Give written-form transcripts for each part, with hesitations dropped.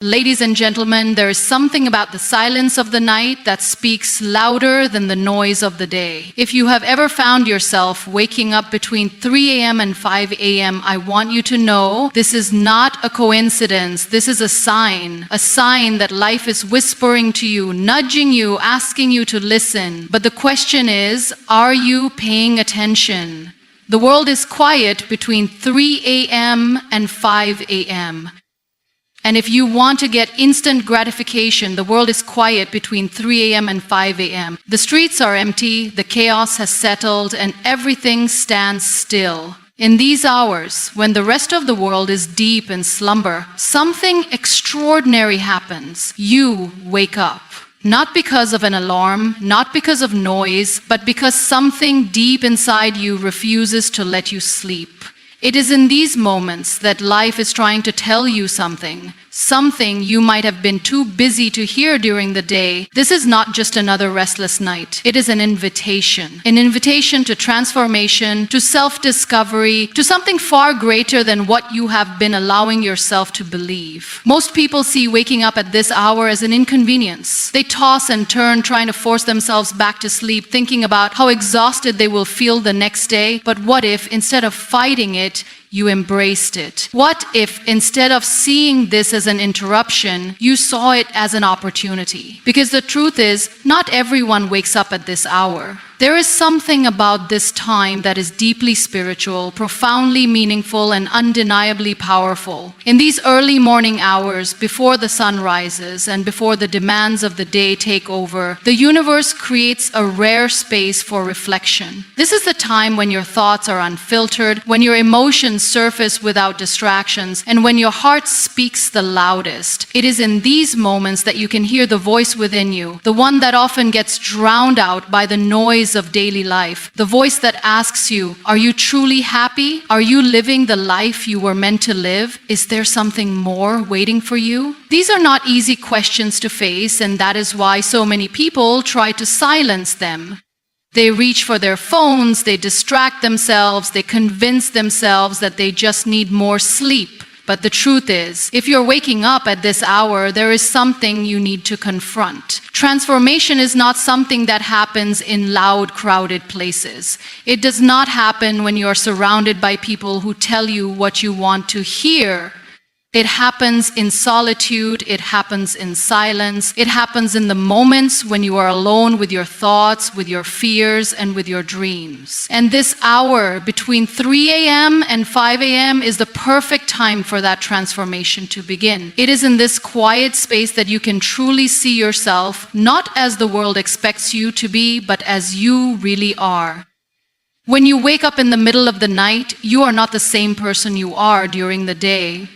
Ladies and gentlemen, there is something about the silence of the night that speaks louder than the noise of the day. If you have ever found yourself waking up between 3 a.m. and 5 a.m., I want you to know this is not a coincidence. This is a sign that life is whispering to you, nudging you, asking you to listen. But the question is, are you paying attention? The world is quiet between 3 a.m. and 5 a.m. And if you want to get instant gratification, the world is quiet between 3 a.m. and 5 a.m. The streets are empty, the chaos has settled, and everything stands still. In these hours, when the rest of the world is deep in slumber, something extraordinary happens. You wake up. Not because of an alarm, not because of noise, but because something deep inside you refuses to let you sleep. It is in these moments that life is trying to tell you something you might have been too busy to hear during the day. This is not just another restless night. It is an invitation to transformation, to self-discovery, to something far greater than what you have been allowing yourself to believe. Most people see waking up at this hour as an inconvenience. They toss and turn, trying to force themselves back to sleep, thinking about how exhausted they will feel the next day. But what if, instead of fighting it, you embraced it? What if, instead of seeing this as an interruption, you saw it as an opportunity? Because the truth is, not everyone wakes up at this hour. There is something about this time that is deeply spiritual, profoundly meaningful, and undeniably powerful. In these early morning hours, before the sun rises and before the demands of the day take over, the universe creates a rare space for reflection. This is the time when your thoughts are unfiltered, when your emotions surface without distractions, and when your heart speaks the loudest. It is in these moments that you can hear the voice within you, the one that often gets drowned out by the noise of daily life, the voice that asks you, are you truly happy? Are you living the life you were meant to live? Is there something more waiting for you? These are not easy questions to face, and that is why so many people try to silence them. They reach for their phones, they distract themselves, they convince themselves that they just need more sleep. But the truth is, if you're waking up at this hour, there is something you need to confront. Transformation is not something that happens in loud, crowded places. It does not happen when you're surrounded by people who tell you what you want to hear. It happens in solitude, it happens in silence, it happens in the moments when you are alone with your thoughts, with your fears, and with your dreams. And this hour between 3 a.m. and 5 a.m. is the perfect time for that transformation to begin. It is in this quiet space that you can truly see yourself, not as the world expects you to be, but as you really are. When you wake up in the middle of the night, you are not the same person you are during the day.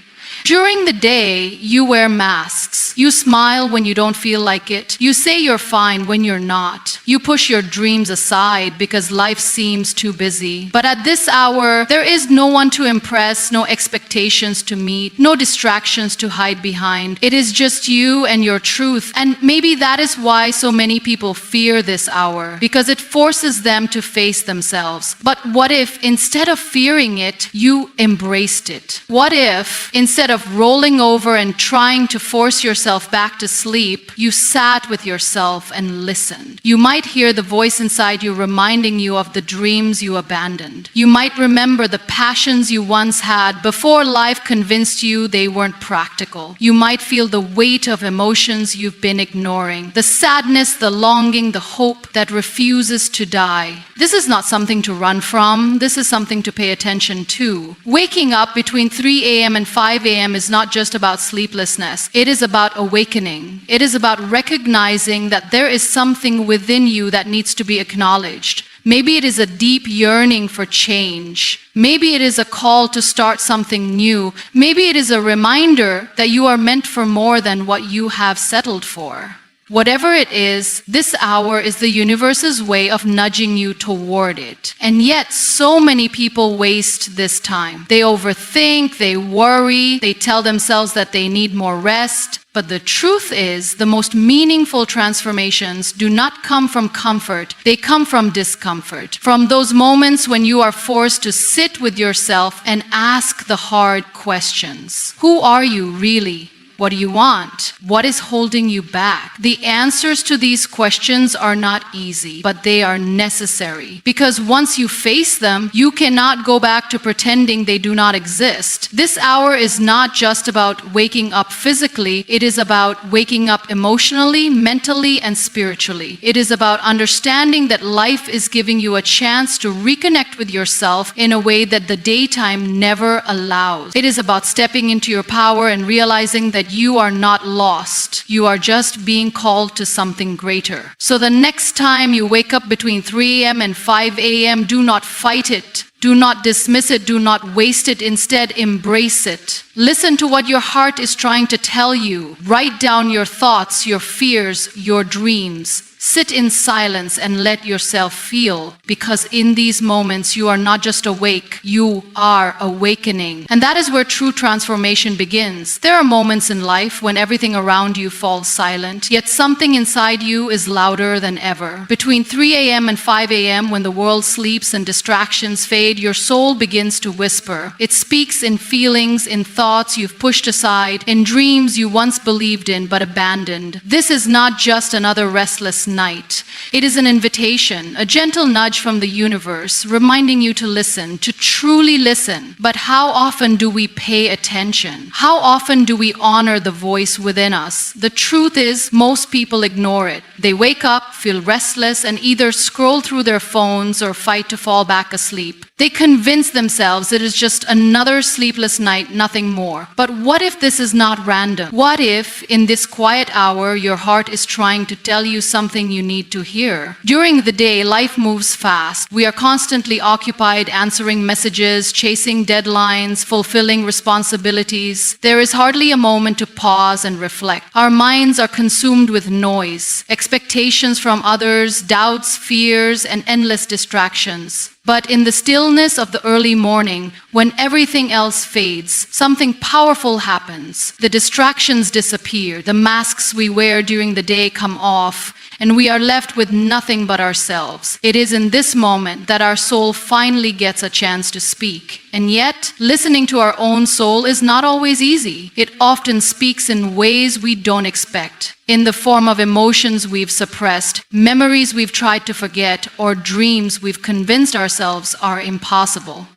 During the day, you wear masks. You smile when you don't feel like it. You say you're fine when you're not. You push your dreams aside because life seems too busy. But at this hour, there is no one to impress, no expectations to meet, no distractions to hide behind. It is just you and your truth. And maybe that is why so many people fear this hour, because it forces them to face themselves. But what if, instead of fearing it, you embraced it? What if, instead of rolling over and trying to force yourself back to sleep, you sat with yourself and listened? You might hear the voice inside you reminding you of the dreams you abandoned. You might remember the passions you once had before life convinced you they weren't practical. You might feel the weight of emotions you've been ignoring, the sadness, the longing, the hope that refuses to die. This is not something to run from. This is something to pay attention to. Waking up between 3 a.m. and 5 a.m. is not just about sleeplessness. It is about awakening. It is about recognizing that there is something within you that needs to be acknowledged. Maybe it is a deep yearning for change. Maybe it is a call to start something new. Maybe it is a reminder that you are meant for more than what you have settled for. Whatever it is, this hour is the universe's way of nudging you toward it. And yet, so many people waste this time. They overthink, they worry, they tell themselves that they need more rest. But the truth is, the most meaningful transformations do not come from comfort, they come from discomfort. From those moments when you are forced to sit with yourself and ask the hard questions. Who are you really? What do you want? What is holding you back? The answers to these questions are not easy, but they are necessary. Because once you face them, you cannot go back to pretending they do not exist. This hour is not just about waking up physically, it is about waking up emotionally, mentally, and spiritually. It is about understanding that life is giving you a chance to reconnect with yourself in a way that the daytime never allows. It is about stepping into your power and realizing that you are not lost. You are just being called to something greater. So the next time you wake up between 3 a.m. and 5 a.m., do not fight it. Do not dismiss it. Do not waste it. Instead, embrace it. Listen to what your heart is trying to tell you. Write down your thoughts, your fears, your dreams. Sit in silence and let yourself feel, because in these moments you are not just awake, you are awakening. And that is where true transformation begins. There are moments in life when everything around you falls silent, yet something inside you is louder than ever. Between 3 a.m. and 5 a.m., when the world sleeps and distractions fade, your soul begins to whisper. It speaks in feelings, in thoughts you've pushed aside, in dreams you once believed in but abandoned. This is not just another restless night. It is an invitation, a gentle nudge from the universe, reminding you to listen, to truly listen. But how often do we pay attention? How often do we honor the voice within us? The truth is, most people ignore it. They wake up, feel restless, and either scroll through their phones or fight to fall back asleep. They convince themselves it is just another sleepless night, nothing more. But what if this is not random? What if, in this quiet hour, your heart is trying to tell you something you need to hear? During the day, life moves fast. We are constantly occupied answering messages, chasing deadlines, fulfilling responsibilities. There is hardly a moment to pause and reflect. Our minds are consumed with noise, expectations from others, doubts, fears, and endless distractions. But in the stillness of the early morning, when everything else fades, something powerful happens. The distractions disappear, the masks we wear during the day come off, and we are left with nothing but ourselves. It is in this moment that our soul finally gets a chance to speak. And yet, listening to our own soul is not always easy. It often speaks in ways we don't expect, in the form of emotions we've suppressed, memories we've tried to forget, or dreams we've convinced ourselves are impossible.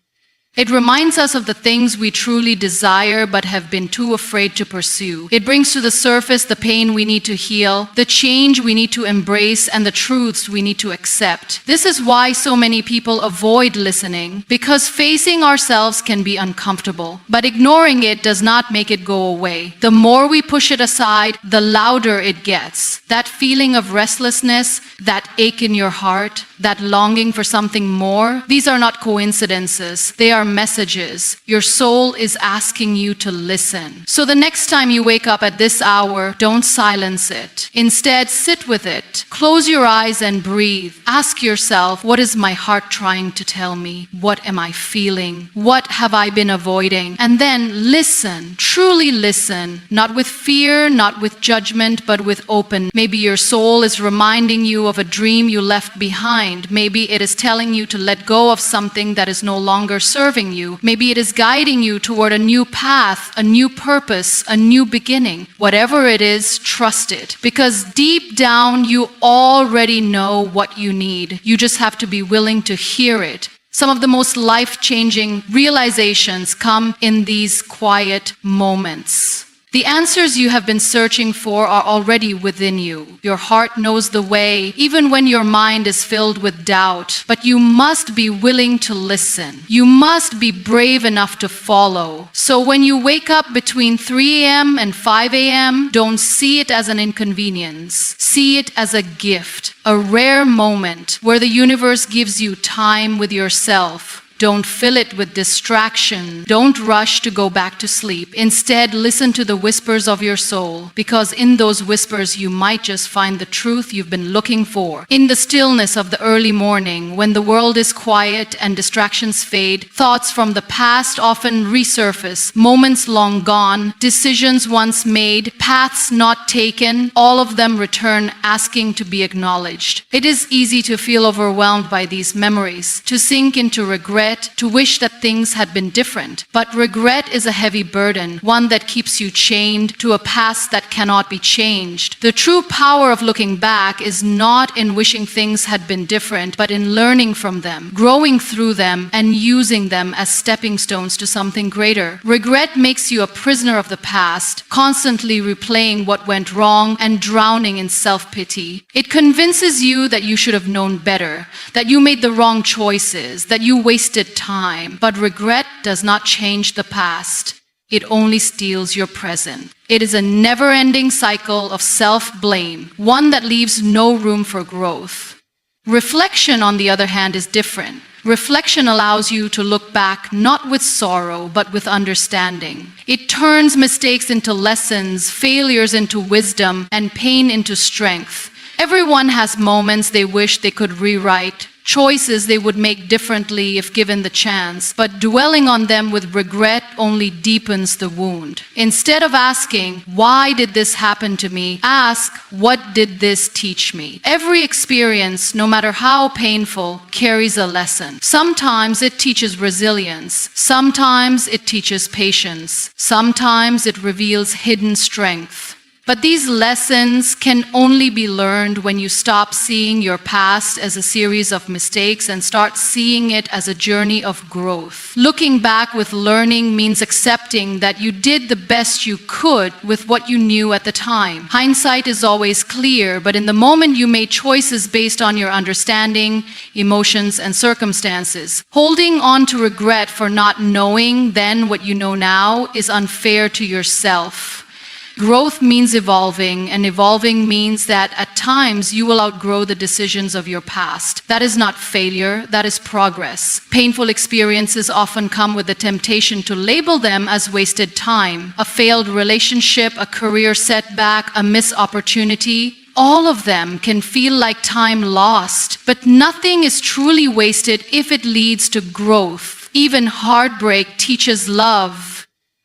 It reminds us of the things we truly desire but have been too afraid to pursue. It brings to the surface the pain we need to heal, the change we need to embrace, and the truths we need to accept. This is why so many people avoid listening, because facing ourselves can be uncomfortable. But ignoring it does not make it go away. The more we push it aside, the louder it gets. That feeling of restlessness, that ache in your heart, that longing for something more, these are not coincidences. They are messages. Your soul is asking you to listen. So the next time you wake up at this hour, don't silence it. Instead, sit with it. Close your eyes and breathe. Ask yourself, what is my heart trying to tell me? What am I feeling? What have I been avoiding? And then listen, truly listen, not with fear, not with judgment, but with open. Maybe your soul is reminding you of a dream you left behind. Maybe it is telling you to let go of something that is no longer serving you. Maybe it is guiding you toward a new path, a new purpose, a new beginning. Whatever it is, trust it. Because deep down, you already know what you need. You just have to be willing to hear it. Some of the most life-changing realizations come in these quiet moments. The answers you have been searching for are already within you. Your heart knows the way, even when your mind is filled with doubt. But you must be willing to listen. You must be brave enough to follow. So when you wake up between 3 a.m. and 5 a.m., don't see it as an inconvenience. See it as a gift, a rare moment where the universe gives you time with yourself. Don't fill it with distraction. Don't rush to go back to sleep. Instead, listen to the whispers of your soul, because in those whispers you might just find the truth you've been looking for. In the stillness of the early morning, when the world is quiet and distractions fade, thoughts from the past often resurface, moments long gone, decisions once made, paths not taken, all of them return asking to be acknowledged. It is easy to feel overwhelmed by these memories, to sink into regret regret, to wish that things had been different. But regret is a heavy burden, one that keeps you chained to a past that cannot be changed. The true power of looking back is not in wishing things had been different, but in learning from them, growing through them, and using them as stepping stones to something greater. Regret makes you a prisoner of the past, constantly replaying what went wrong and drowning in self-pity. It convinces you that you should have known better, that you made the wrong choices, that you wasted time. But regret does not change the past. It only steals your present. It is a never-ending cycle of self-blame, one that leaves no room for growth. Reflection, on the other hand, is different. Reflection allows you to look back not with sorrow, but with understanding. It turns mistakes into lessons, failures into wisdom, and pain into strength. Everyone has moments they wish they could rewrite, choices they would make differently if given the chance, but dwelling on them with regret only deepens the wound. Instead of asking, "Why did this happen to me?" ask, "What did this teach me?" Every experience, no matter how painful, carries a lesson. Sometimes it teaches resilience. Sometimes it teaches patience. Sometimes it reveals hidden strength. But these lessons can only be learned when you stop seeing your past as a series of mistakes and start seeing it as a journey of growth. Looking back with learning means accepting that you did the best you could with what you knew at the time. Hindsight is always clear, but in the moment you made choices based on your understanding, emotions, and circumstances. Holding on to regret for not knowing then what you know now is unfair to yourself. Growth means evolving, and evolving means that at times you will outgrow the decisions of your past. That is not failure, that is progress. Painful experiences often come with the temptation to label them as wasted time. A failed relationship, a career setback, a missed opportunity. All of them can feel like time lost, but nothing is truly wasted if it leads to growth. Even heartbreak teaches love.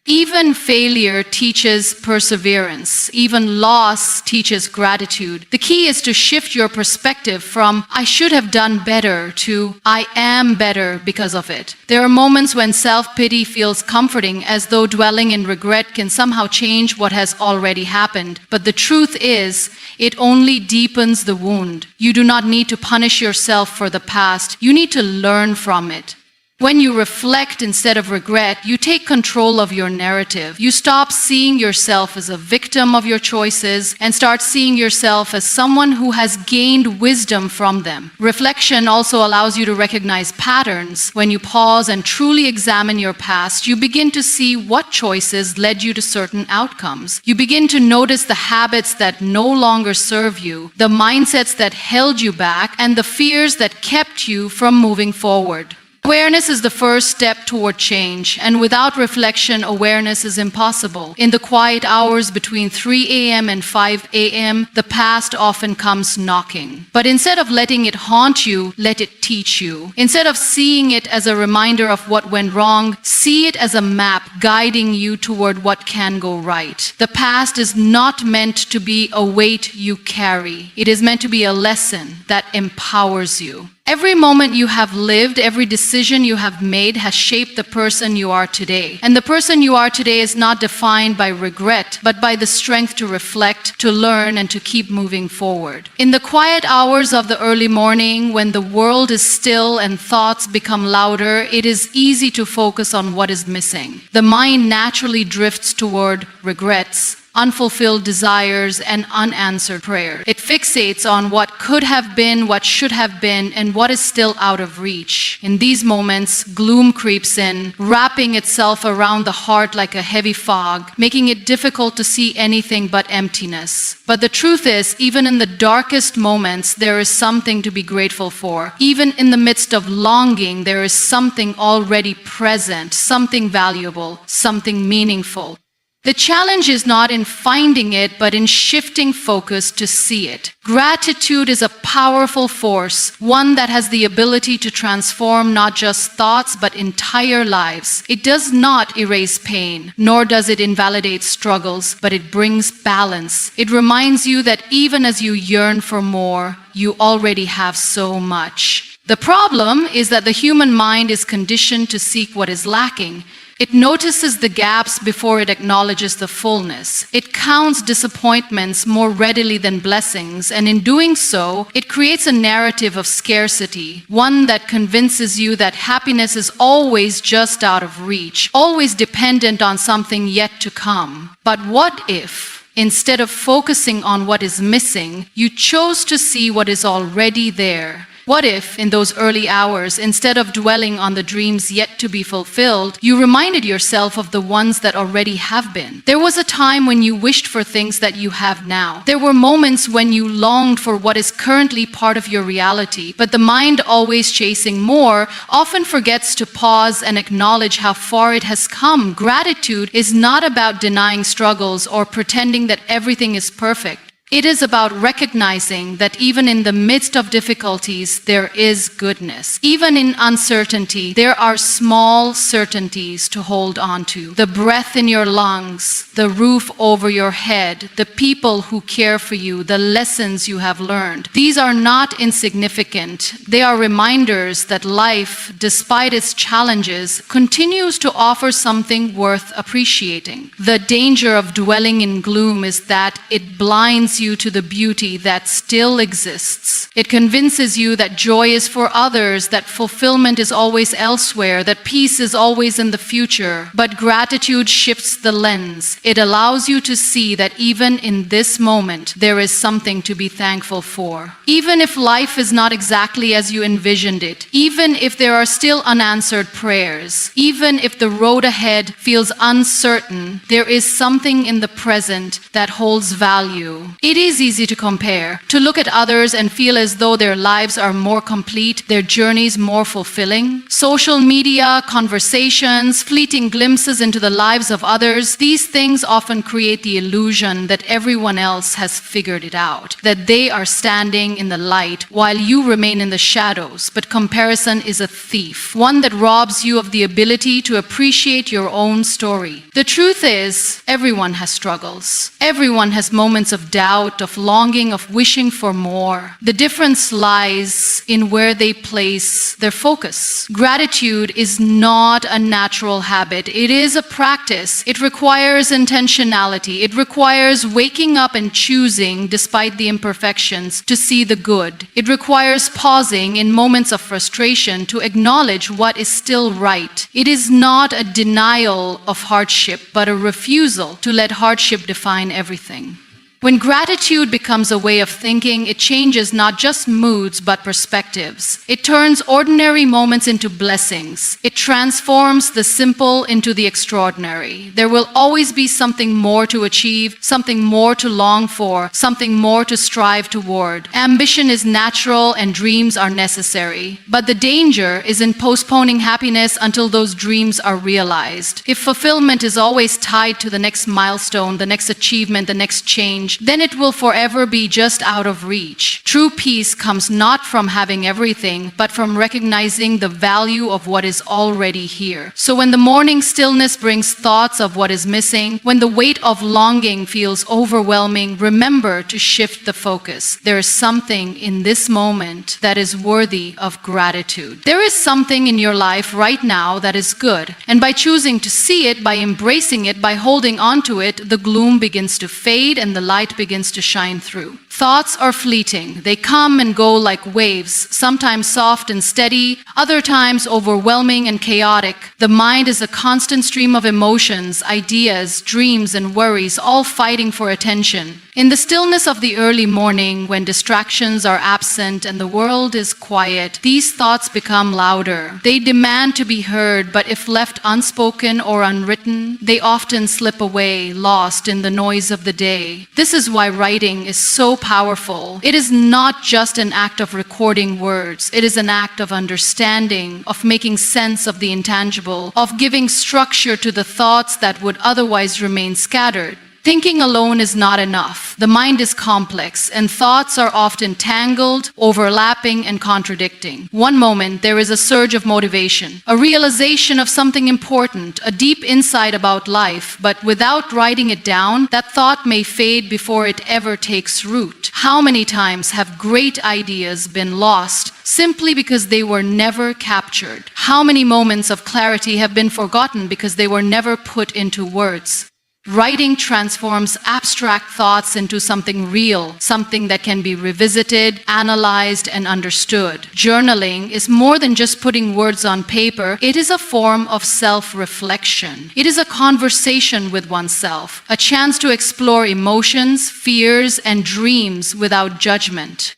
Even failure teaches perseverance. Even loss teaches gratitude. The key is to shift your perspective from "I should have done better" to "I am better because of it." There are moments when self-pity feels comforting, as though dwelling in regret can somehow change what has already happened. But the truth is, it only deepens the wound. You do not need to punish yourself for the past. You need to learn from it. When you reflect instead of regret, you take control of your narrative. You stop seeing yourself as a victim of your choices and start seeing yourself as someone who has gained wisdom from them. Reflection also allows you to recognize patterns. When you pause and truly examine your past, you begin to see what choices led you to certain outcomes. You begin to notice the habits that no longer serve you, the mindsets that held you back, and the fears that kept you from moving forward. Awareness is the first step toward change, and without reflection, awareness is impossible. In the quiet hours between 3 a.m. and 5 a.m., the past often comes knocking. But instead of letting it haunt you, let it teach you. Instead of seeing it as a reminder of what went wrong, see it as a map guiding you toward what can go right. The past is not meant to be a weight you carry. It is meant to be a lesson that empowers you. Every moment you have lived, every decision you have made has shaped the person you are today. And the person you are today is not defined by regret, but by the strength to reflect, to learn, and to keep moving forward. In the quiet hours of the early morning, when the world is still and thoughts become louder, it is easy to focus on what is missing. The mind naturally drifts toward regrets, unfulfilled desires, and unanswered prayer. It fixates on what could have been, what should have been, and what is still out of reach. In these moments, gloom creeps in, wrapping itself around the heart like a heavy fog, making it difficult to see anything but emptiness. But the truth is, even in the darkest moments, there is something to be grateful for. Even in the midst of longing, there is something already present, something valuable, something meaningful. The challenge is not in finding it, but in shifting focus to see it. Gratitude is a powerful force, one that has the ability to transform not just thoughts, but entire lives. It does not erase pain, nor does it invalidate struggles, but it brings balance. It reminds you that even as you yearn for more, you already have so much. The problem is that the human mind is conditioned to seek what is lacking. It notices the gaps before it acknowledges the fullness. It counts disappointments more readily than blessings, and in doing so, it creates a narrative of scarcity, one that convinces you that happiness is always just out of reach, always dependent on something yet to come. But what if, instead of focusing on what is missing, you chose to see what is already there? What if, in those early hours, instead of dwelling on the dreams yet to be fulfilled, you reminded yourself of the ones that already have been? There was a time when you wished for things that you have now. There were moments when you longed for what is currently part of your reality, but the mind, always chasing more, often forgets to pause and acknowledge how far it has come. Gratitude is not about denying struggles or pretending that everything is perfect. It is about recognizing that even in the midst of difficulties, there is goodness. Even in uncertainty, there are small certainties to hold on to. The breath in your lungs, the roof over your head, the people who care for you, the lessons you have learned. These are not insignificant. They are reminders that life, despite its challenges, continues to offer something worth appreciating. The danger of dwelling in gloom is that it blinds you to the beauty that still exists. It convinces you that joy is for others, that fulfillment is always elsewhere, that peace is always in the future. But gratitude shifts the lens. It allows you to see that even in this moment, there is something to be thankful for. Even if life is not exactly as you envisioned it, even if there are still unanswered prayers, even if the road ahead feels uncertain, there is something in the present that holds value. It is easy to compare, to look at others and feel as though their lives are more complete, their journeys more fulfilling. Social media, conversations, fleeting glimpses into the lives of others, these things often create the illusion that everyone else has figured it out, that they are standing in the light while you remain in the shadows. But comparison is a thief, one that robs you of the ability to appreciate your own story. The truth is, everyone has struggles. Everyone has moments of doubt, of longing, of wishing for more. The difference lies in where they place their focus. Gratitude is not a natural habit. It is a practice. It requires intentionality. It requires waking up and choosing, despite the imperfections, to see the good. It requires pausing in moments of frustration to acknowledge what is still right. It is not a denial of hardship, but a refusal to let hardship define everything. When gratitude becomes a way of thinking, it changes not just moods, but perspectives. It turns ordinary moments into blessings. It transforms the simple into the extraordinary. There will always be something more to achieve, something more to long for, something more to strive toward. Ambition is natural and dreams are necessary. But the danger is in postponing happiness until those dreams are realized. If fulfillment is always tied to the next milestone, the next achievement, the next change, then it will forever be just out of reach. True peace comes not from having everything, but from recognizing the value of what is already here. So when the morning stillness brings thoughts of what is missing, when the weight of longing feels overwhelming, remember to shift the focus. There is something in this moment that is worthy of gratitude. There is something in your life right now that is good, and by choosing to see it, by embracing it, by holding on to it, the gloom begins to fade and the light begins to shine through. Thoughts are fleeting. They come and go like waves, sometimes soft and steady, other times overwhelming and chaotic. The mind is a constant stream of emotions, ideas, dreams, and worries, all fighting for attention. In the stillness of the early morning, when distractions are absent and the world is quiet, these thoughts become louder. They demand to be heard, but if left unspoken or unwritten, they often slip away, lost in the noise of the day. This is why writing is so powerful. It is not just an act of recording words. It is an act of understanding, of making sense of the intangible, of giving structure to the thoughts that would otherwise remain scattered. Thinking alone is not enough. The mind is complex, and thoughts are often tangled, overlapping, and contradicting. One moment, there is a surge of motivation, a realization of something important, a deep insight about life, but without writing it down, that thought may fade before it ever takes root. How many times have great ideas been lost simply because they were never captured? How many moments of clarity have been forgotten because they were never put into words? Writing transforms abstract thoughts into something real, something that can be revisited, analyzed, and understood. Journaling is more than just putting words on paper. It is a form of self-reflection. It is a conversation with oneself, a chance to explore emotions, fears, and dreams without judgment.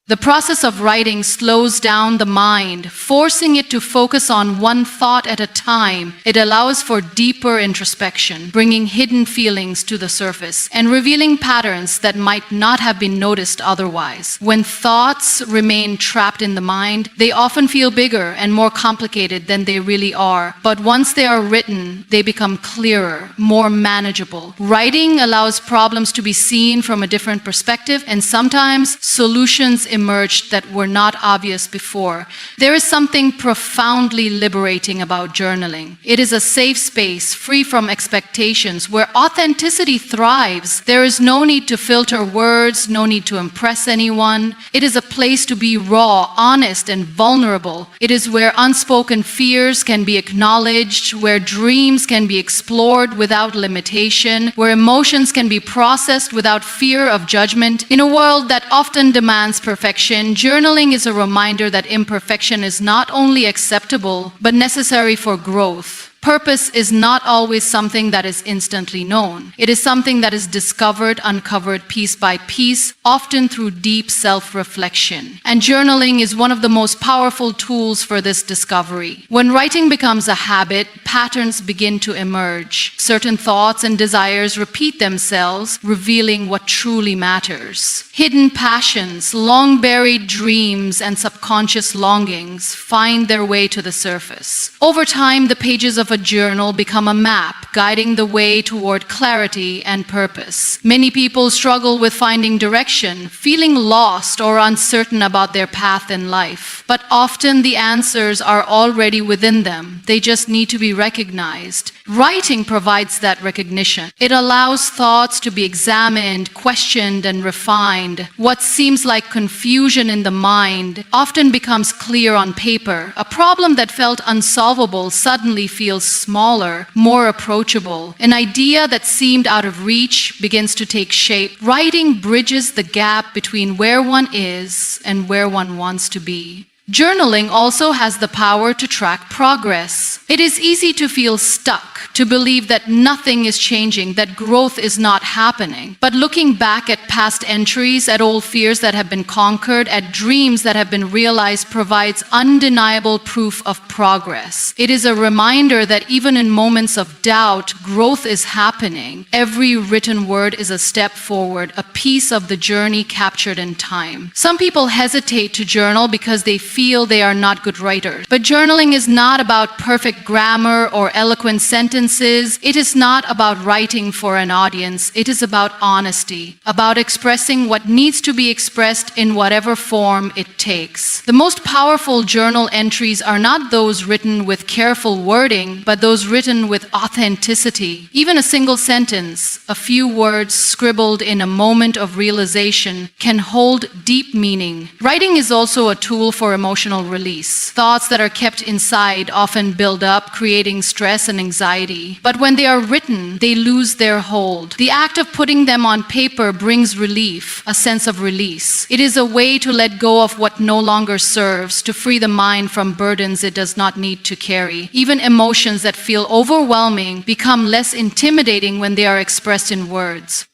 The process of writing slows down the mind, forcing it to focus on one thought at a time. It allows for deeper introspection, bringing hidden feelings to the surface and revealing patterns that might not have been noticed otherwise. When thoughts remain trapped in the mind, they often feel bigger and more complicated than they really are. But once they are written, they become clearer, more manageable. Writing allows problems to be seen from a different perspective, and sometimes solutions emerged that were not obvious before. There is something profoundly liberating about journaling. It is a safe space, free from expectations, where authenticity thrives. There is no need to filter words, no need to impress anyone. It is a place to be raw, honest, and vulnerable. It is where unspoken fears can be acknowledged, where dreams can be explored without limitation, where emotions can be processed without fear of judgment. In a world that often demands perfection, journaling is a reminder that imperfection is not only acceptable, but necessary for growth. Purpose is not always something that is instantly known. It is something that is discovered, uncovered piece by piece, often through deep self-reflection. And journaling is one of the most powerful tools for this discovery. When writing becomes a habit, patterns begin to emerge. Certain thoughts and desires repeat themselves, revealing what truly matters. Hidden passions, long-buried dreams, and subconscious longings find their way to the surface. Over time, the pages of a journal become a map, guiding the way toward clarity and purpose. Many people struggle with finding direction, feeling lost or uncertain about their path in life. But often the answers are already within them. They just need to be recognized. Writing provides that recognition. It allows thoughts to be examined, questioned, and refined. What seems like confusion in the mind often becomes clear on paper. A problem that felt unsolvable suddenly feels smaller, more approachable. An idea that seemed out of reach begins to take shape. Writing bridges the gap between where one is and where one wants to be. Journaling also has the power to track progress. It is easy to feel stuck, to believe that nothing is changing, that growth is not happening. But looking back at past entries, at old fears that have been conquered, at dreams that have been realized provides undeniable proof of progress. It is a reminder that even in moments of doubt, growth is happening. Every written word is a step forward, a piece of the journey captured in time. Some people hesitate to journal because they feel they are not good writers. But journaling is not about perfect grammar or eloquent sentences. It is not about writing for an audience. It is about honesty, about expressing what needs to be expressed in whatever form it takes. The most powerful journal entries are not those written with careful wording, but those written with authenticity. Even a single sentence, a few words scribbled in a moment of realization, can hold deep meaning. Writing is also a tool for emotional release. Thoughts that are kept inside often build up, creating stress and anxiety. But when they are written, they lose their hold. The act of putting them on paper brings relief, a sense of release. It is a way to let go of what no longer serves, to free the mind from burdens it does not need to carry. Even emotions that feel overwhelming become less intimidating when they are expressed in words.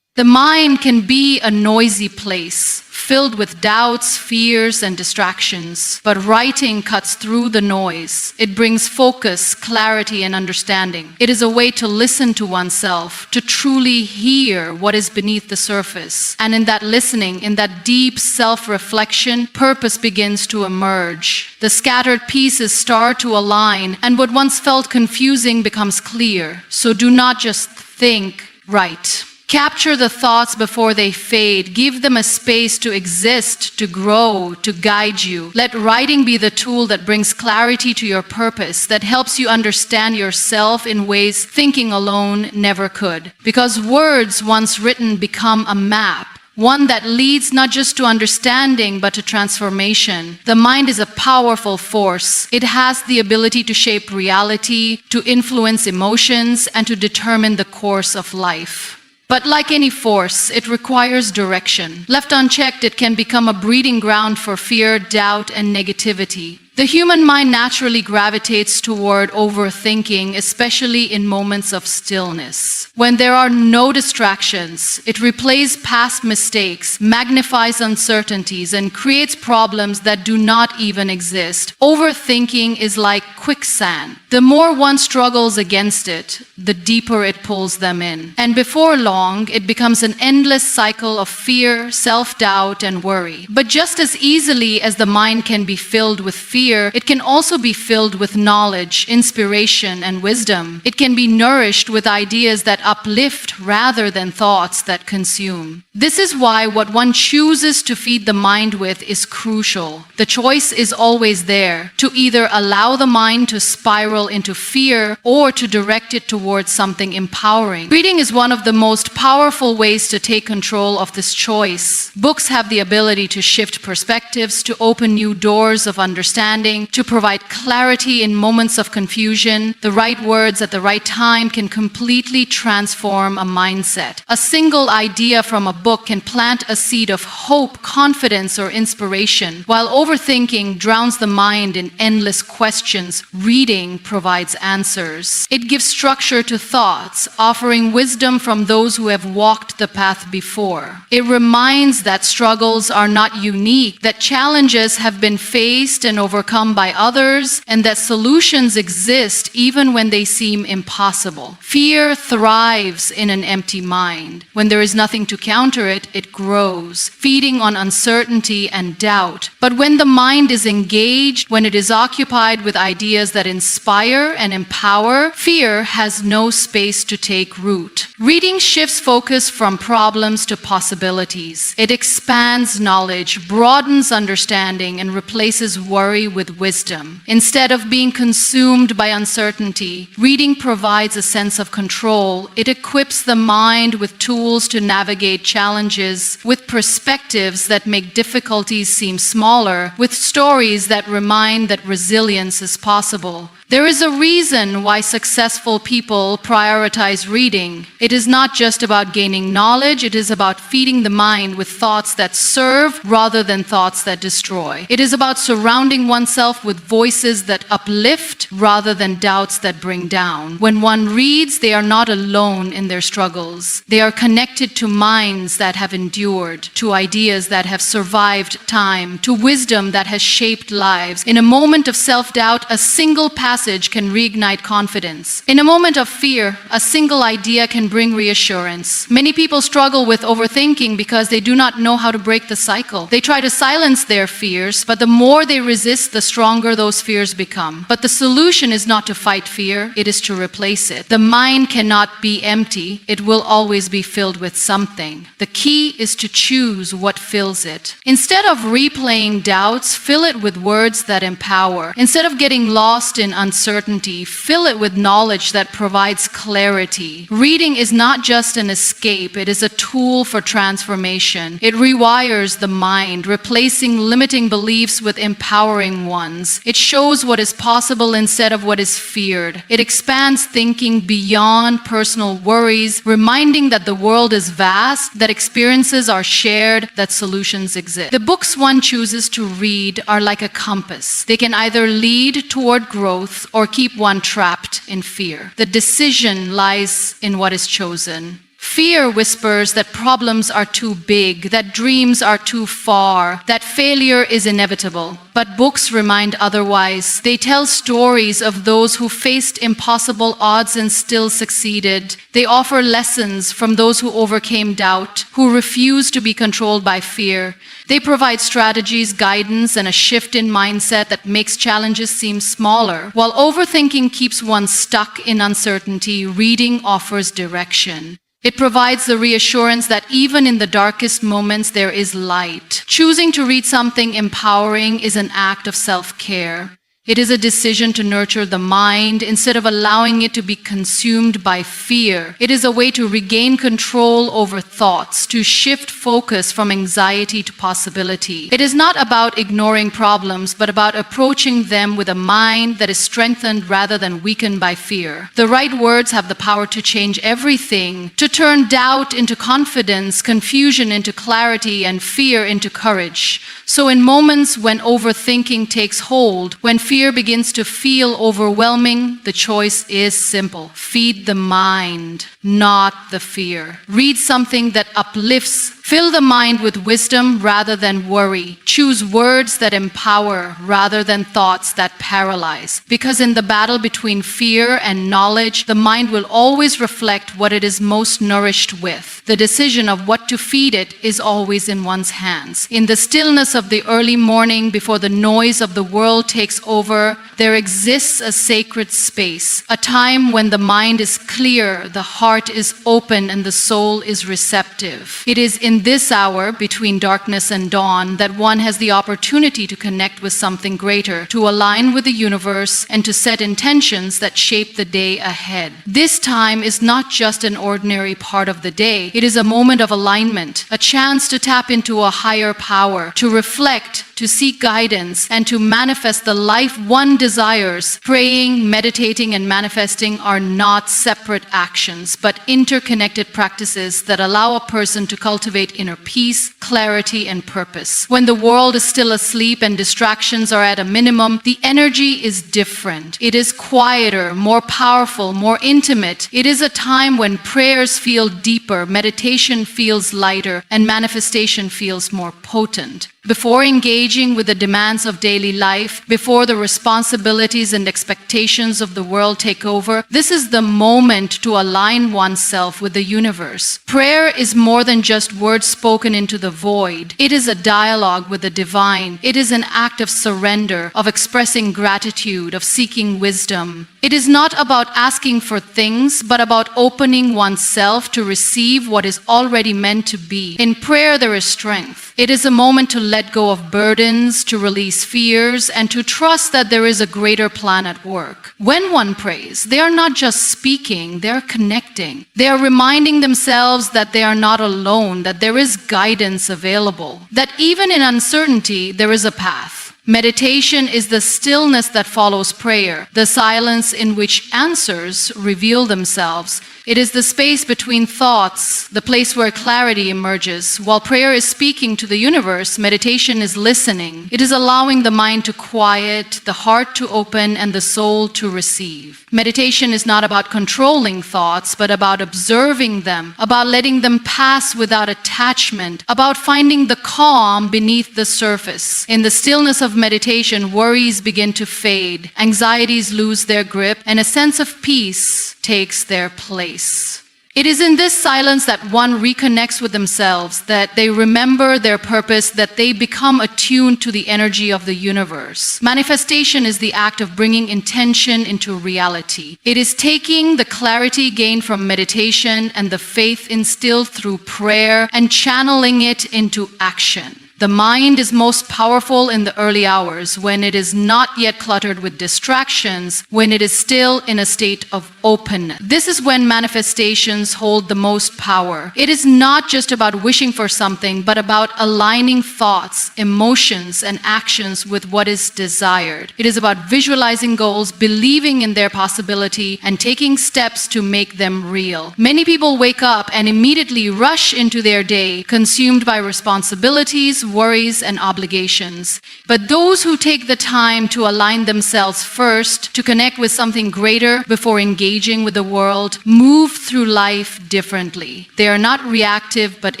The mind can be a noisy place, filled with doubts, fears, and distractions. But writing cuts through the noise. It brings focus, clarity, and understanding. It is a way to listen to oneself, to truly hear what is beneath the surface. And in that listening, in that deep self-reflection, purpose begins to emerge. The scattered pieces start to align, and what once felt confusing becomes clear. So do not just think, write. Capture the thoughts before they fade. Give them a space to exist, to grow, to guide you. Let writing be the tool that brings clarity to your purpose, that helps you understand yourself in ways thinking alone never could. Because words once written become a map. one that leads not just to understanding but to transformation. The mind is a powerful force. It has the ability to shape reality, to influence emotions, and to determine the course of life. But like any force, it requires direction. Left unchecked, it can become a breeding ground for fear, doubt, and negativity. The human mind naturally gravitates toward overthinking, especially in moments of stillness. When there are no distractions, it replays past mistakes, magnifies uncertainties, and creates problems that do not even exist. Overthinking is like quicksand. The more one struggles against it, the deeper it pulls them in. And before long, it becomes an endless cycle of fear, self-doubt, and worry. But just as easily as the mind can be filled with fear, it can also be filled with knowledge, inspiration, and wisdom. It can be nourished with ideas that uplift rather than thoughts that consume. This is why what one chooses to feed the mind with is crucial. The choice is always there, to either allow the mind to spiral into fear or to direct it towards something empowering. Reading is one of the most powerful ways to take control of this choice. Books have the ability to shift perspectives, to open new doors of understanding, to provide clarity in moments of confusion. The right words at the right time can completely transform a mindset. A single idea from a book can plant a seed of hope, confidence, or inspiration. While overthinking drowns the mind in endless questions, reading provides answers. It gives structure to thoughts, offering wisdom from those who have walked the path before. It reminds that struggles are not unique, that challenges have been faced and overcome by others, and that solutions exist even when they seem impossible. Fear thrives in an empty mind. When there is nothing to counter it, it grows, feeding on uncertainty and doubt. But when the mind is engaged, when it is occupied with ideas that inspire and empower, fear has no space to take root. Reading shifts focus from problems to possibilities. It expands knowledge, broadens understanding, and replaces worry with wisdom. Instead of being consumed by uncertainty, reading provides a sense of control. It equips the mind with tools to navigate challenges, with perspectives that make difficulties seem smaller, with stories that remind that resilience is possible. There is a reason why successful people prioritize reading. It is not just about gaining knowledge, it is about feeding the mind with thoughts that serve rather than thoughts that destroy. It is about surrounding oneself with voices that uplift rather than doubts that bring down. When one reads, they are not alone in their struggles. They are connected to minds that have endured, to ideas that have survived time, to wisdom that has shaped lives. In a moment of self-doubt, a single passage can reignite confidence. In a moment of fear, a single idea can bring reassurance. Many people struggle with overthinking because they do not know how to break the cycle. They try to silence their fears, but the more they resist, the stronger those fears become. But the solution is not to fight fear, it is to replace it. The mind cannot be empty, it will always be filled with something. The key is to choose what fills it. Instead of replaying doubts, fill it with words that empower. Instead of getting lost in uncertainty, fill it with knowledge that provides clarity. Reading is not just an escape, it is a tool for transformation. It rewires the mind, replacing limiting beliefs with empowering ones. It shows what is possible instead of what is feared. It expands thinking beyond personal worries, reminding that the world is vast, that experiences are shared, that solutions exist. The books one chooses to read are like a compass. They can either lead toward growth or keep one trapped in fear. The decision lies in what is chosen. Fear whispers that problems are too big, that dreams are too far, that failure is inevitable. But books remind otherwise. They tell stories of those who faced impossible odds and still succeeded. They offer lessons from those who overcame doubt, who refused to be controlled by fear. They provide strategies, guidance, and a shift in mindset that makes challenges seem smaller. While overthinking keeps one stuck in uncertainty, reading offers direction. It provides the reassurance that even in the darkest moments there is light. Choosing to read something empowering is an act of self-care. It is a decision to nurture the mind instead of allowing it to be consumed by fear. It is a way to regain control over thoughts, to shift focus from anxiety to possibility. It is not about ignoring problems, but about approaching them with a mind that is strengthened rather than weakened by fear. The right words have the power to change everything, to turn doubt into confidence, confusion into clarity, and fear into courage. So in moments when overthinking takes hold, when fear begins to feel overwhelming, the choice is simple. Feed the mind, not the fear. Read something that uplifts. Fill the mind with wisdom rather than worry. Choose words that empower rather than thoughts that paralyze. Because in the battle between fear and knowledge, the mind will always reflect what it is most nourished with. The decision of what to feed it is always in one's hands. In the stillness of the early morning, before the noise of the world takes over, there exists a sacred space, a time when the mind is clear, the heart is open, and the soul is receptive. It is in this hour between darkness and dawn that one has the opportunity to connect with something greater, to align with the universe, and to set intentions that shape the day ahead. This time is not just an ordinary part of the day. It is a moment of alignment, a chance to tap into a higher power, to reflect, to seek guidance, and to manifest the life one desires. Praying, meditating, and manifesting are not separate actions, but interconnected practices that allow a person to cultivate inner peace, clarity, and purpose. When the world is still asleep and distractions are at a minimum, the energy is different. It is quieter, more powerful, more intimate. It is a time when prayers feel deeper, meditation feels lighter, and manifestation feels more potent. Before engaging with the demands of daily life, before the responsibilities and expectations of the world take over, this is the moment to align oneself with the universe. Prayer is more than just words spoken into the void. It is a dialogue with the divine. It is an act of surrender, of expressing gratitude, of seeking wisdom. It is not about asking for things, but about opening oneself to receive what is already meant to be. In prayer, there is strength. It is a moment to let go of burdens, to release fears, and to trust that there is a greater plan at work. When one prays, they are not just speaking, they are connecting. They are reminding themselves that they are not alone, that there is guidance available, that even in uncertainty, there is a path. Meditation is the stillness that follows prayer, the silence in which answers reveal themselves. It is the space between thoughts, the place where clarity emerges. While prayer is speaking to the universe, meditation is listening. It is allowing the mind to quiet, the heart to open, and the soul to receive. Meditation is not about controlling thoughts, but about observing them, about letting them pass without attachment, about finding the calm beneath the surface. In the stillness of meditation, worries begin to fade, anxieties lose their grip, and a sense of peace takes their place. It is in this silence that one reconnects with themselves, that they remember their purpose, that they become attuned to the energy of the universe. Manifestation is the act of bringing intention into reality. It is taking the clarity gained from meditation and the faith instilled through prayer and channeling it into action. The mind is most powerful in the early hours, when it is not yet cluttered with distractions, when it is still in a state of openness. This is when manifestations hold the most power. It is not just about wishing for something, but about aligning thoughts, emotions, and actions with what is desired. It is about visualizing goals, believing in their possibility, and taking steps to make them real. Many people wake up and immediately rush into their day, consumed by responsibilities, worries, and obligations. But those who take the time to align themselves first, to connect with something greater before engaging with the world, move through life differently. They are not reactive, but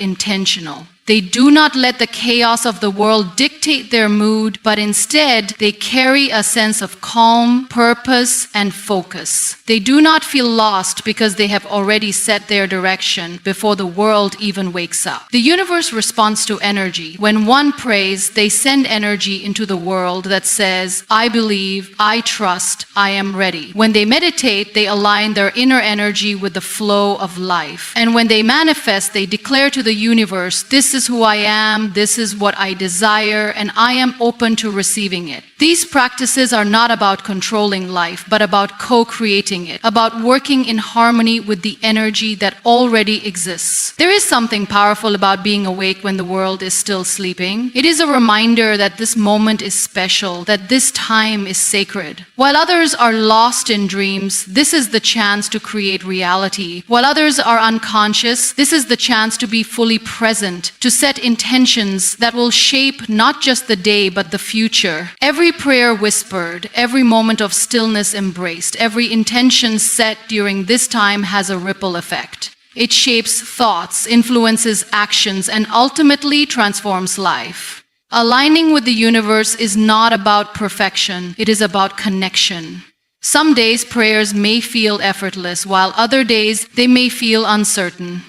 intentional. They do not let the chaos of the world dictate their mood, but instead they carry a sense of calm, purpose, and focus. They do not feel lost because they have already set their direction before the world even wakes up. The universe responds to energy. When one prays, they send energy into the world that says, I believe, I trust, I am ready. When they meditate, they align their inner energy with the flow of life. And when they manifest, they declare to the universe, this this is who I am, this is what I desire, and I am open to receiving it. These practices are not about controlling life, but about co-creating it, about working in harmony with the energy that already exists. There is something powerful about being awake when the world is still sleeping. It is a reminder that this moment is special, that this time is sacred. While others are lost in dreams, this is the chance to create reality. While others are unconscious, this is the chance to be fully present, to set intentions that will shape not just the day but the future. Every prayer whispered, every moment of stillness embraced, every intention set during this time has a ripple effect. It shapes thoughts, influences actions, and ultimately transforms life. Aligning with the universe is not about perfection, it is about connection. Some days prayers may feel effortless, while other days they may feel uncertain.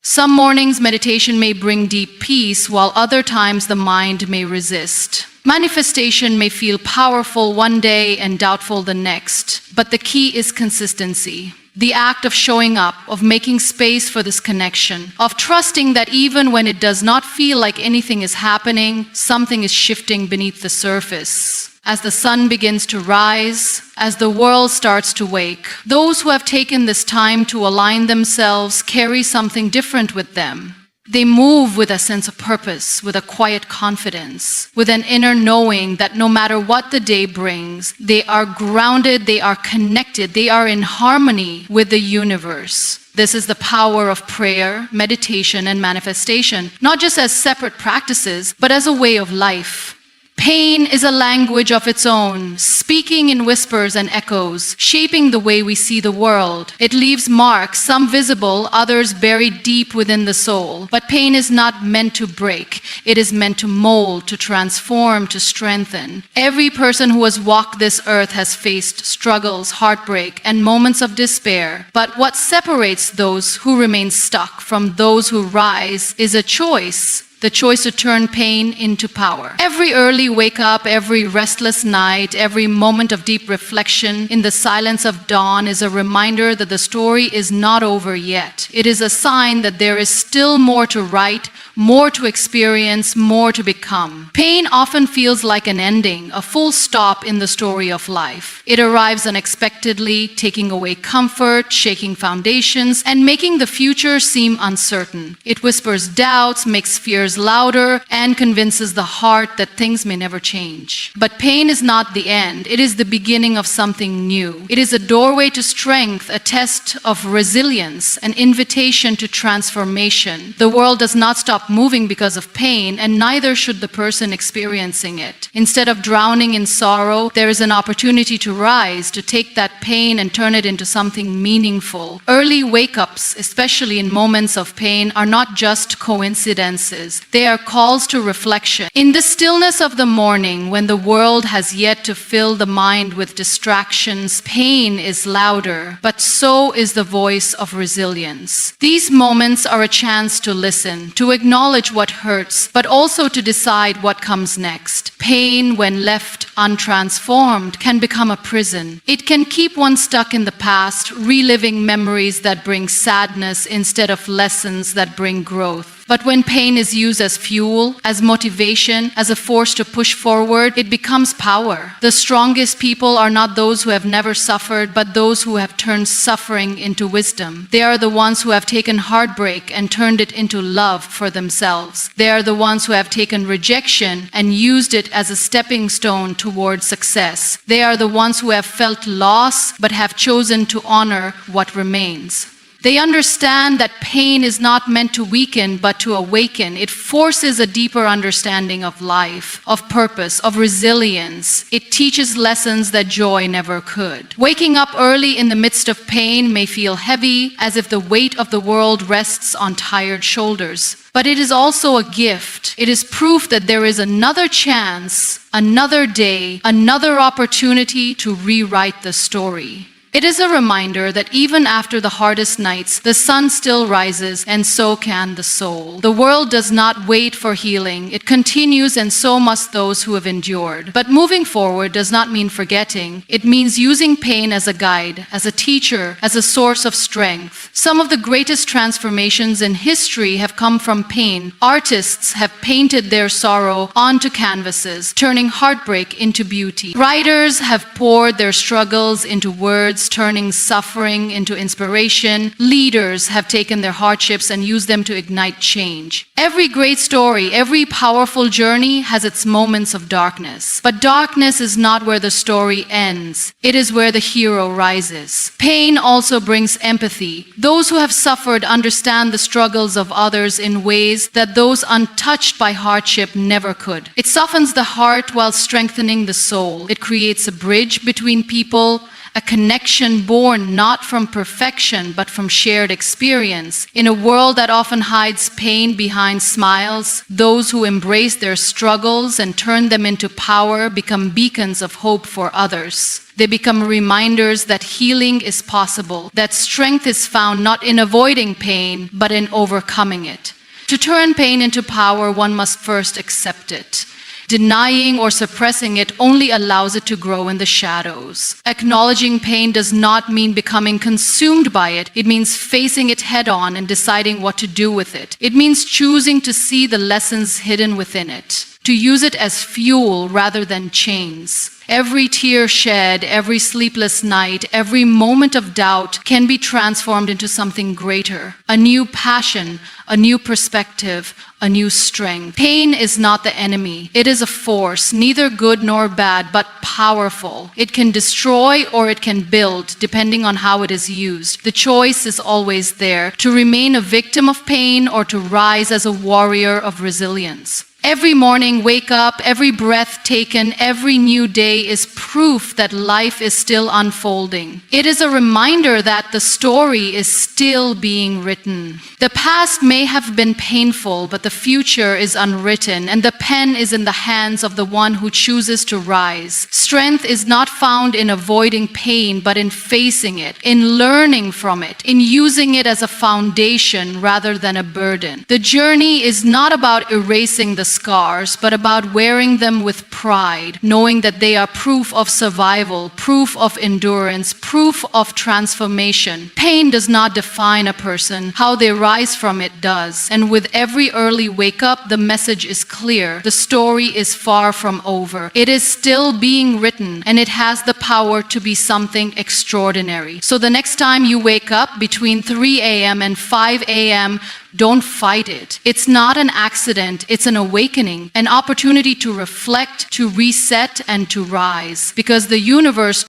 Some mornings meditation may bring deep peace, while other times the mind may resist. Manifestation may feel powerful one day and doubtful the next, but the key is consistency. The act of showing up, of making space for this connection, of trusting that even when it does not feel like anything is happening, something is shifting beneath the surface. As the sun begins to rise, as the world starts to wake, those who have taken this time to align themselves carry something different with them. They move with a sense of purpose, with a quiet confidence, with an inner knowing that no matter what the day brings, they are grounded, they are connected, they are in harmony with the universe. This is the power of prayer, meditation, and manifestation, not just as separate practices, but as a way of life. Pain is a language of its own, speaking in whispers and echoes, shaping the way we see the world. It leaves marks, some visible, others buried deep within the soul. But pain is not meant to break. It is meant to mold, to transform, to strengthen. Every person who has walked this earth has faced struggles, heartbreak, and moments of despair. But what separates those who remain stuck from those who rise is a choice. The choice to turn pain into power. Every early wake up, every restless night, every moment of deep reflection in the silence of dawn is a reminder that the story is not over yet. It is a sign that there is still more to write, more to experience, more to become. Pain often feels like an ending, a full stop in the story of life. It arrives unexpectedly, taking away comfort, shaking foundations, and making the future seem uncertain. It whispers doubts, makes fears louder, and convinces the heart that things may never change. But pain is not the end. It is the beginning of something new. It is a doorway to strength, a test of resilience, an invitation to transformation. The world does not stop moving because of pain, and neither should the person experiencing it. Instead of drowning in sorrow, there is an opportunity to rise, to take that pain and turn it into something meaningful. Early wake-ups, especially in moments of pain, are not just coincidences. They are calls to reflection. In the stillness of the morning, when the world has yet to fill the mind with distractions, pain is louder, but so is the voice of resilience. These moments are a chance to listen, to acknowledge what hurts, but also to decide what comes next. Pain, when left untransformed, can become a prison. It can keep one stuck in the past, reliving memories that bring sadness instead of lessons that bring growth. But when pain is used as fuel, as motivation, as a force to push forward, it becomes power. The strongest people are not those who have never suffered, but those who have turned suffering into wisdom. They are the ones who have taken heartbreak and turned it into love for themselves. They are the ones who have taken rejection and used it as a stepping stone towards success. They are the ones who have felt loss, but have chosen to honor what remains. They understand that pain is not meant to weaken, but to awaken. It forces a deeper understanding of life, of purpose, of resilience. It teaches lessons that joy never could. Waking up early in the midst of pain may feel heavy, as if the weight of the world rests on tired shoulders. But it is also a gift. It is proof that there is another chance, another day, another opportunity to rewrite the story. It is a reminder that even after the hardest nights, the sun still rises, and so can the soul. The world does not wait for healing. It continues, and so must those who have endured. But moving forward does not mean forgetting. It means using pain as a guide, as a teacher, as a source of strength. Some of the greatest transformations in history have come from pain. Artists have painted their sorrow onto canvases, turning heartbreak into beauty. Writers have poured their struggles into words, turning suffering into inspiration. Leaders have taken their hardships and used them to ignite change. Every great story, every powerful journey has its moments of darkness. But darkness is not where the story ends. It is where the hero rises. Pain also brings empathy. Those who have suffered understand the struggles of others in ways that those untouched by hardship never could. It softens the heart while strengthening the soul. It creates a bridge between people, a connection born not from perfection but from shared experience. In a world that often hides pain behind smiles, those who embrace their struggles and turn them into power become beacons of hope for others. They become reminders that healing is possible, that strength is found not in avoiding pain but in overcoming it. To turn pain into power, one must first accept it. Denying or suppressing it only allows it to grow in the shadows. Acknowledging pain does not mean becoming consumed by it. It means facing it head on and deciding what to do with it. It means choosing to see the lessons hidden within it, to use it as fuel rather than chains. Every tear shed, every sleepless night, every moment of doubt can be transformed into something greater, a new passion, a new perspective, a new strength. Pain is not the enemy. It is a force, neither good nor bad, but powerful. It can destroy or it can build, depending on how it is used. The choice is always there, to remain a victim of pain or to rise as a warrior of resilience. Every morning, wake up, every breath taken, every new day is proof that life is still unfolding. It is a reminder that the story is still being written. The past may have been painful, but the future is unwritten, and the pen is in the hands of the one who chooses to rise. Strength is not found in avoiding pain, but in facing it, in learning from it, in using it as a foundation rather than a burden. The journey is not about erasing the scars, but about wearing them with pride, knowing that they are proof of survival, proof of endurance, proof of transformation. Pain does not define a person. How they rise from it does. And with every early wake up, the message is clear. The story is far from over. It is still being written, and it has the power to be something extraordinary. So the next time you wake up between 3 a.m. and 5 a.m., don't fight it. It's not an accident, it's an awakening, an opportunity to reflect, to reset, and to rise. Because the universe